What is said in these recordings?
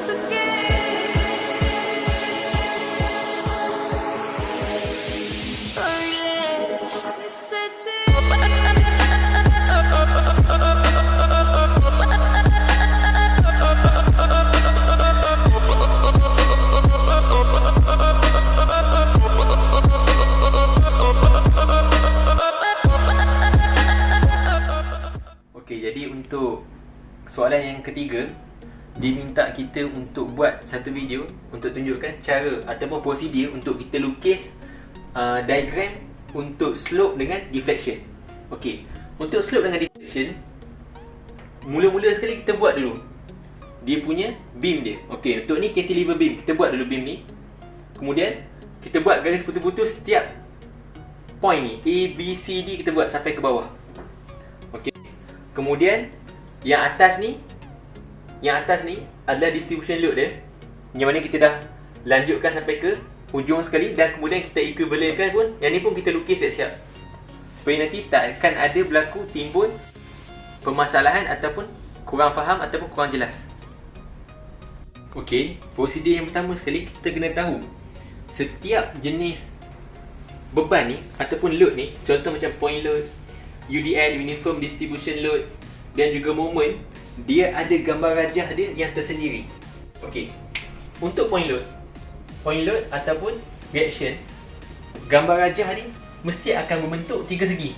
Okey, jadi untuk soalan yang ketiga, dia minta kita untuk buat satu video untuk tunjukkan cara ataupun prosedur untuk kita lukis diagram untuk slope dengan deflection. Okey, untuk slope dengan deflection, mula-mula sekali kita buat dulu dia punya beam dia. Okey, untuk ni cantilever beam, kita buat dulu beam ni. Kemudian kita buat garis putus-putus setiap point ni, A, B, C, D, kita buat sampai ke bawah. Okey, kemudian yang atas ni adalah distribution load dia, yang mana kita dah lanjutkan sampai ke hujung sekali, dan kemudian kita equivalentkan pun, yang ni pun kita lukis siap-siap supaya nanti tak akan ada berlaku timbul permasalahan ataupun kurang faham ataupun kurang jelas. Okey, prosedur yang pertama sekali, kita kena tahu setiap jenis beban ni ataupun load ni, contoh macam point load, UDL, Uniform Distribution Load, dan juga moment, dia ada gambar rajah dia yang tersendiri. Okey, untuk point load ataupun reaction, gambar rajah ni mesti akan membentuk tiga segi.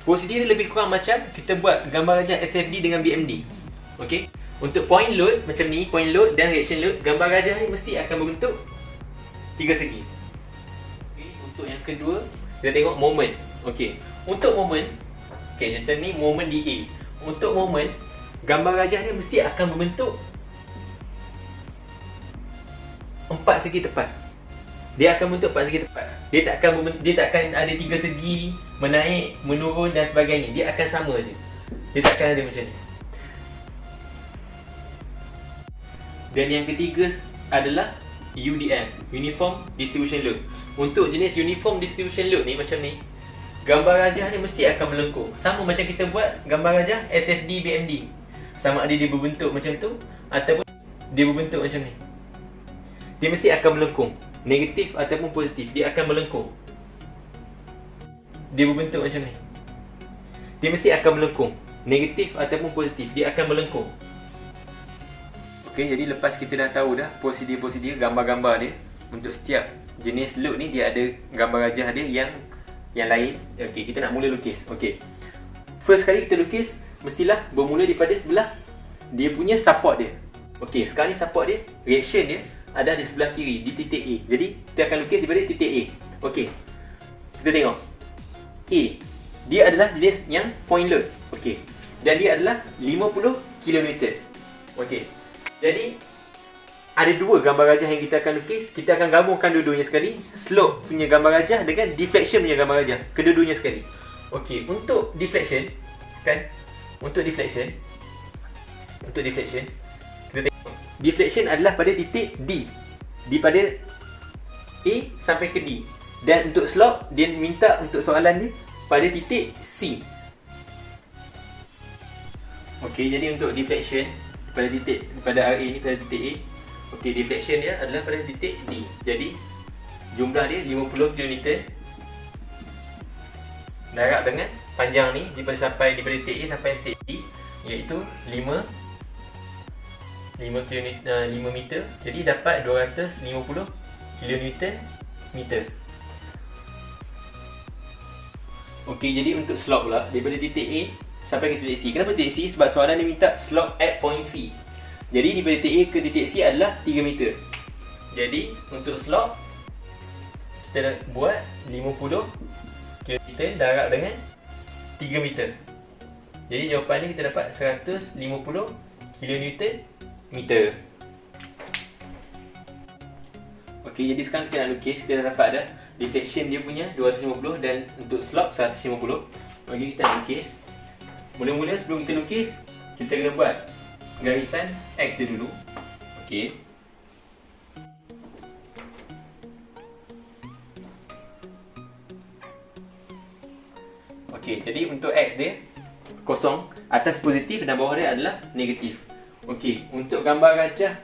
Prosedur dia lebih kurang macam kita buat gambar rajah SFD dengan BMD. Okey, untuk point load macam ni, point load dan reaction load, gambar rajah ni mesti akan membentuk tiga segi. Okay, untuk yang kedua, kita tengok moment. Okey, untuk moment, okey, macam ni moment DA. Untuk moment, gambar rajah ni mesti akan membentuk empat segi tepat. Dia akan membentuk empat segi tepat. Dia tak akan ada tiga segi, menaik, menurun dan sebagainya. Dia akan sama je. Dia tak akan ada macam ni. Dan yang ketiga adalah UDL, Uniform Distribution Load. Untuk jenis Uniform Distribution Load ni macam ni, gambar rajah ni mesti akan melengkung. Sama macam kita buat gambar rajah SFD, BMD. Sama ada dia berbentuk macam tu ataupun dia berbentuk macam ni. Dia mesti akan melengkung, negatif ataupun positif, dia akan melengkung. Dia berbentuk macam ni, dia mesti akan melengkung, negatif ataupun positif, dia akan melengkung. Okey, jadi lepas kita dah tahu dah prosedur-prosedur gambar-gambar dia, untuk setiap jenis load ni dia ada gambar rajah dia yang lain. Okey, kita nak mula lukis. Okey, first kali kita lukis mestilah bermula daripada sebelah dia punya support dia. Okey, sekarang ni support dia, reaction dia ada di sebelah kiri, di titik A. Jadi kita akan lukis daripada titik A. Okey, kita tengok A, dia adalah jenis yang point load. Okey, dan dia adalah 50 kN. Okey, jadi ada dua gambar rajah yang kita akan lukis. Kita akan gabungkan dua-duanya sekali, slope punya gambar rajah dengan deflection punya gambar rajah, kedua-duanya sekali. Okey, untuk deflection kan, untuk deflection kita tengok, deflection adalah pada titik D, pada A sampai ke D. Dan untuk slope, dia minta untuk soalan dia pada titik C. Okey, jadi untuk deflection pada RA ni pada titik A. Okey, deflection dia adalah pada titik D. Jadi jumlah dia 50 kN. Darab dengan panjang ni daripada titik A sampai titik D, iaitu 5 meter. Jadi dapat 250 kN meter. Okey, jadi untuk slope pula daripada titik A sampai ke titik C. Kenapa titik C? Sebab soalan dia minta slope at point C. Jadi daripada titik A ke titik C adalah 3 meter. Jadi untuk slope kita dah buat 50 km darab dengan 3 meter. Jadi jawapan ni kita dapat 150 kN meter. Okey, jadi sekarang kita nak lukis. Kita dah dapat dah deflection dia punya 250 dan untuk slope 150. Okey, kita nak lukis. Mula-mula sebelum kita lukis, kita kena buat garisan X dia dulu. Okey. Okey, jadi untuk X dia kosong, atas positif dan bawah dia adalah negatif. Okey, untuk gambar gajah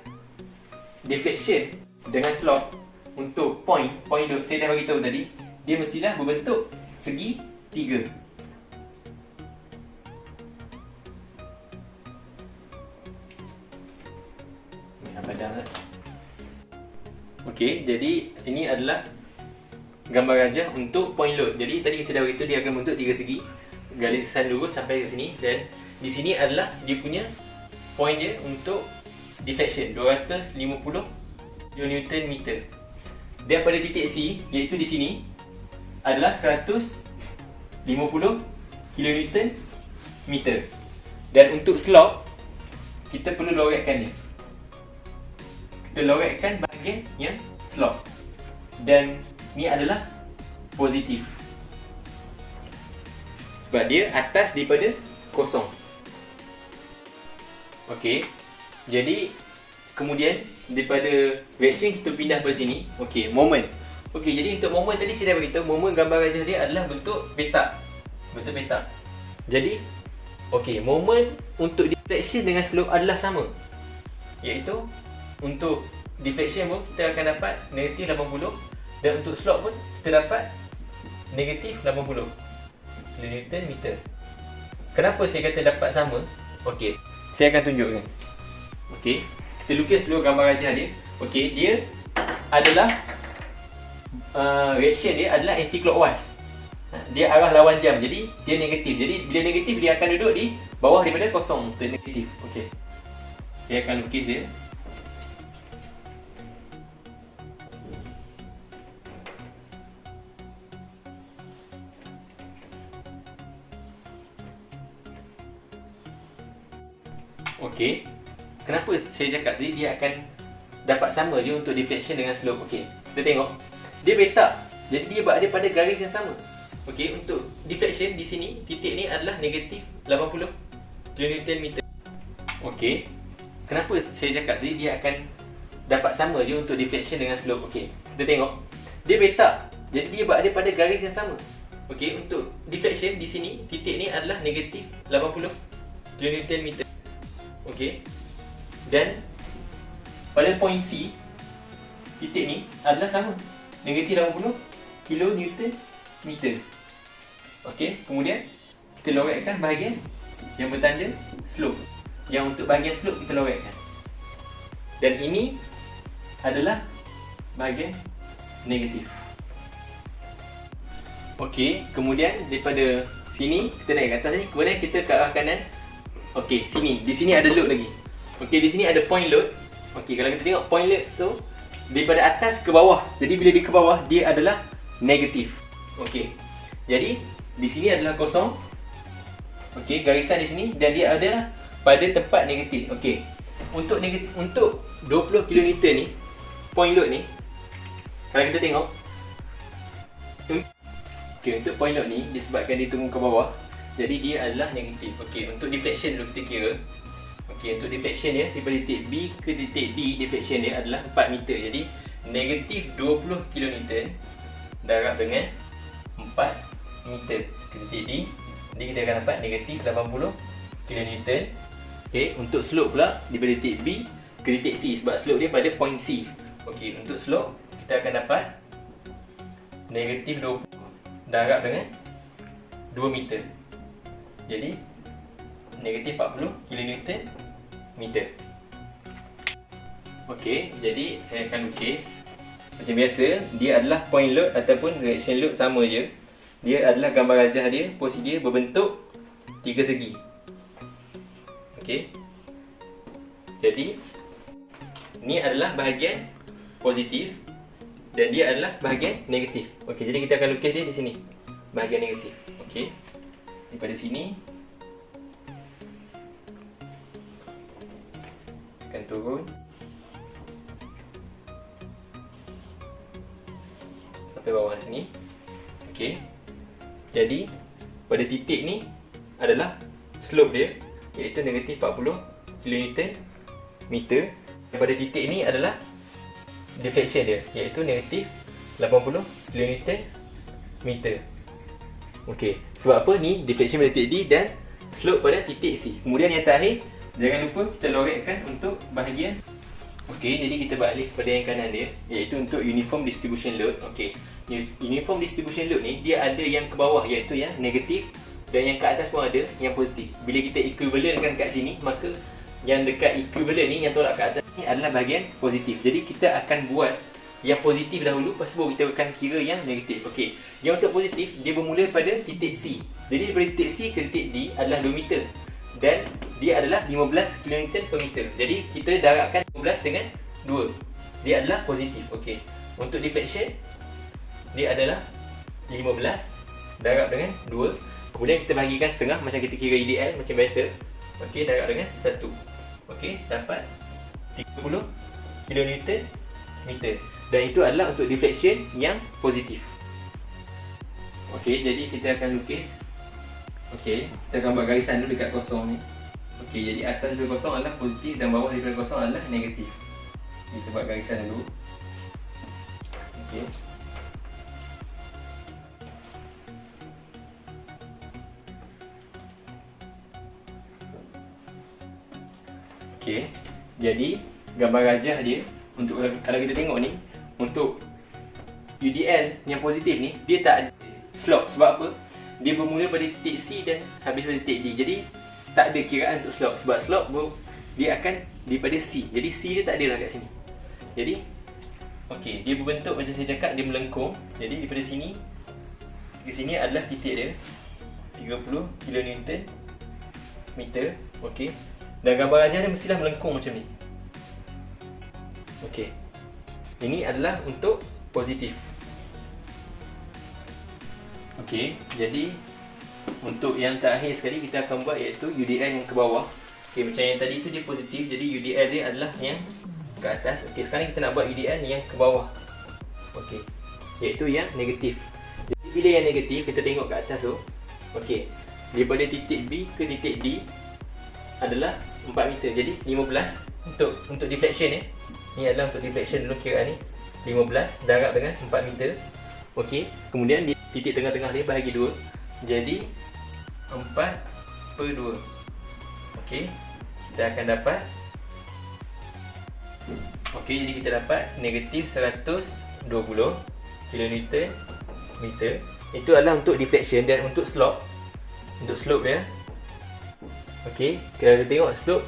deflection dengan slope untuk point load saya dah bagi tahu tadi, dia mestilah berbentuk segi 3. Ni padang lah. Okey, jadi ini adalah gambar gajah untuk point load. Jadi tadi saya dah beritahu dia akan bentuk 3 segi, garisan lurus sampai ke sini, dan di sini adalah dia punya point dia untuk deflection 250 kN meter. Dan pada titik C, iaitu di sini, adalah 150 kN meter. Dan untuk slope, kita perlu loretkan dia. Kita loretkan bahagian yang slope. Dan ni adalah positif, sebab dia atas daripada kosong. Okey, jadi kemudian daripada reaction kita pindah ke sini. Okey, moment. Okey, jadi untuk moment tadi saya dah beritahu, moment gambar gajah dia adalah bentuk petak. Bentuk petak. Jadi okey, moment untuk deflection dengan slope adalah sama, iaitu untuk deflection pun kita akan dapat negatif 80, dan untuk slope pun kita dapat negatif 80 kN meter. Kenapa saya kata dapat sama? Okey, saya akan tunjukkan. Okey, kita lukis dulu gambar gajah dia. Okey, dia adalah reaction dia adalah anti clockwise. Dia arah lawan jam, jadi dia negatif. Jadi bila negatif, dia akan duduk di bawah daripada kosong untuk negatif. Okey, saya akan lukis dia. Okey, kenapa saya cakap tadi dia akan dapat sama je untuk deflection dengan slope? Okey, kita tengok dia petak, jadi dia berada pada garis yang sama. Okey, untuk deflection di sini, titik ni adalah negatif 80 kN meter. Okey, kenapa saya cakap tadi dia akan dapat sama je untuk deflection dengan slope? Okey, kita tengok dia petak, jadi dia berada pada garis yang sama. Okey, untuk deflection di sini, titik ni adalah negatif 80 kN meter. Okey, dan pada point C, titik ni adalah sama, negatif 80 kN meter. Okey, kemudian kita loretkan bahagian yang bertanda slope. Yang untuk bahagian slope kita loretkan. Dan ini adalah bahagian negatif. Okey, kemudian daripada sini kita naik ke atas ni, kemudian kita ke arah kanan. Okey, sini, di sini ada load lagi. Okey, di sini ada point load. Okey, kalau kita tengok point load tu daripada atas ke bawah. Jadi bila dia ke bawah, dia adalah negatif. Okey, jadi di sini adalah kosong. Okey, garisan di sini, dan dia adalah pada tempat negatif. Okey, untuk negatif, untuk 20 kN ni, point load ni, kalau kita tengok, okey, untuk point load ni disebabkan dia turun ke bawah, jadi dia adalah negatif. Okey, untuk deflection dulu kita kira. Okey, untuk deflection dia daripada titik B ke titik D, deflection dia adalah 4 meter. Jadi negatif 20 kN darab dengan 4 meter ke titik D. Jadi kita akan dapat negatif 80 kN. Okey, untuk slope pula daripada titik B ke titik C, sebab slope dia pada point C. Okey, untuk slope kita akan dapat negatif 20 darab dengan 2 meter. Jadi negatif 40 kN meter. Okey, jadi saya akan lukis. Macam biasa, dia adalah point load ataupun reaction load sama je. Dia adalah gambar gajah dia, posisi dia berbentuk 3 segi. Okey, jadi ni adalah bahagian positif dan dia adalah bahagian negatif. Okey, jadi kita akan lukis dia di sini, bahagian negatif. Okey, daripada sini akan turun sampai bawah sini. Okey, jadi pada titik ni adalah slope dia, iaitu negatif 40 kN meter. Dan pada titik ni adalah deflection dia, iaitu negatif 80 kN meter. Okey, sebab apa? Ni deflection pada titik D dan slope pada titik C. Kemudian yang terakhir, Jangan lupa kita loretkan untuk bahagian. Okey, jadi kita balik pada yang kanan dia, iaitu untuk uniform distribution load. Okey, uniform distribution load ni dia ada yang ke bawah iaitu yang negatif, dan yang ke atas pun ada yang positif. Bila kita equivalentkan kat sini, maka yang dekat equivalent ni, yang tolak ke atas ni adalah bahagian positif. Jadi kita akan buat yang positif dahulu, lepas baru kita akan kira yang negatif. Okey, yang untuk positif dia bermula pada titik C. Jadi daripada titik C ke titik D adalah 2 meter, dan dia adalah 15 kN per meter. Jadi kita darabkan 15 dengan 2, dia adalah positif. Okey, untuk deflection dia adalah 15 darab dengan 2. Kemudian kita bahagikan setengah macam kita kira IDL macam biasa. Okey, darab dengan 1. Okey, dapat 30 kN meter. Dan itu adalah untuk deflection yang positif. Okey, jadi kita akan lukis. Okey, kita gambar garisan dulu dekat kosong ni. Okey, jadi atas daripada kosong adalah positif dan bawah daripada kosong adalah negatif. Kita buat garisan dulu. Okey. Okey, jadi gambar rajah dia untuk, kalau kita tengok ni, untuk UDL yang positif ni dia tak ada slope. Sebab apa? Dia bermula pada titik C dan habis pada titik D. Jadi tak ada kiraan untuk slope. Sebab slope dia akan daripada C. Jadi C dia tak ada lah kat sini. Jadi okey, dia berbentuk macam saya cakap, dia melengkung. Jadi daripada sini ke sini adalah titik dia 30 kN meter. Okey, dan gambar rajah dia mestilah melengkung macam ni. Okey, ini adalah untuk positif. Okey, jadi untuk yang terakhir sekali kita akan buat iaitu UDL yang ke bawah. Okey, macam yang tadi tu dia positif, jadi UDL dia adalah yang ke atas. Okey, sekarang kita nak buat UDL yang ke bawah. Okey, iaitu yang negatif. Jadi bila yang negatif, kita tengok ke atas tu. Okey, daripada titik B ke titik D adalah 4 meter. Jadi 15 untuk deflection ni. Ni adalah untuk deflection dulu kiraan ni. 15 darab dengan 4 meter. Okey, kemudian di titik tengah-tengah dia bahagi 2. Jadi 4/2. Okey, kita akan dapat. Okey, jadi kita dapat negatif 120 kN meter. Itu adalah untuk deflection. Dan untuk slope, dia, okey, kalau kita tengok slope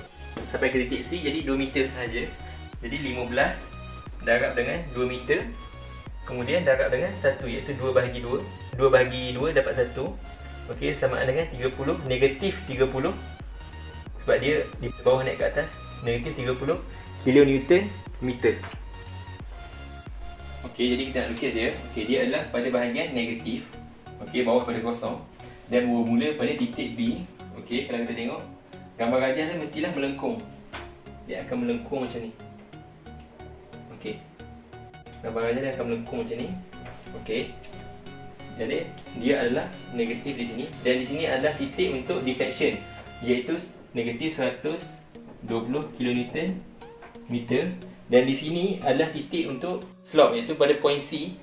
sampai ke titik C, jadi 2 meter sahaja. Jadi 15 darab dengan 2 meter, kemudian darab dengan 1, iaitu 2 bahagi 2. 2 bahagi 2 dapat 1. Okey, samaan dengan 30, negatif 30. Sebab dia di bawah naik ke atas, negatif 30 kN meter. Okey, jadi kita nak lukis dia. Okey, dia adalah pada bahagian negatif. Okey, bawah pada kosong, dan bermula pada titik B. Okey, kalau kita tengok gambar rajah dia mestilah melengkung. Dia akan melengkung macam ni. Okey, gambar rajah dia akan melengkung macam ni. Okey, jadi dia adalah negatif di sini, dan di sini adalah titik untuk deflection, iaitu negatif 120 kN meter. Dan di sini adalah titik untuk slope, iaitu pada point C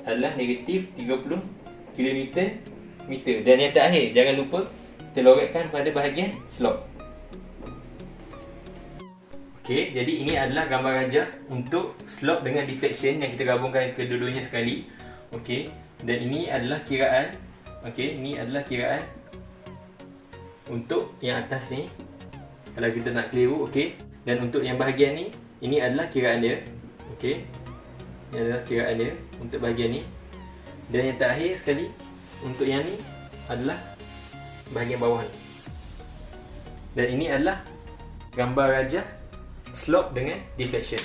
adalah negatif 30 kN meter. Dan yang terakhir, jangan lupa kita loretkan pada bahagian slope. Okey, jadi ini adalah gambar rajah untuk slope dengan deflection yang kita gabungkan kedua-duanya sekali. Okey, dan ini adalah kiraan. Okey, ini adalah kiraan untuk yang atas ni, kalau kita nak keliru. Okey, dan untuk yang bahagian ni, ini adalah kiraan dia. Okey, ini adalah kiraan dia untuk bahagian ni. Dan yang terakhir sekali, untuk yang ni adalah bahagian bawah ni. Dan ini adalah gambar rajah slope dengan deflection.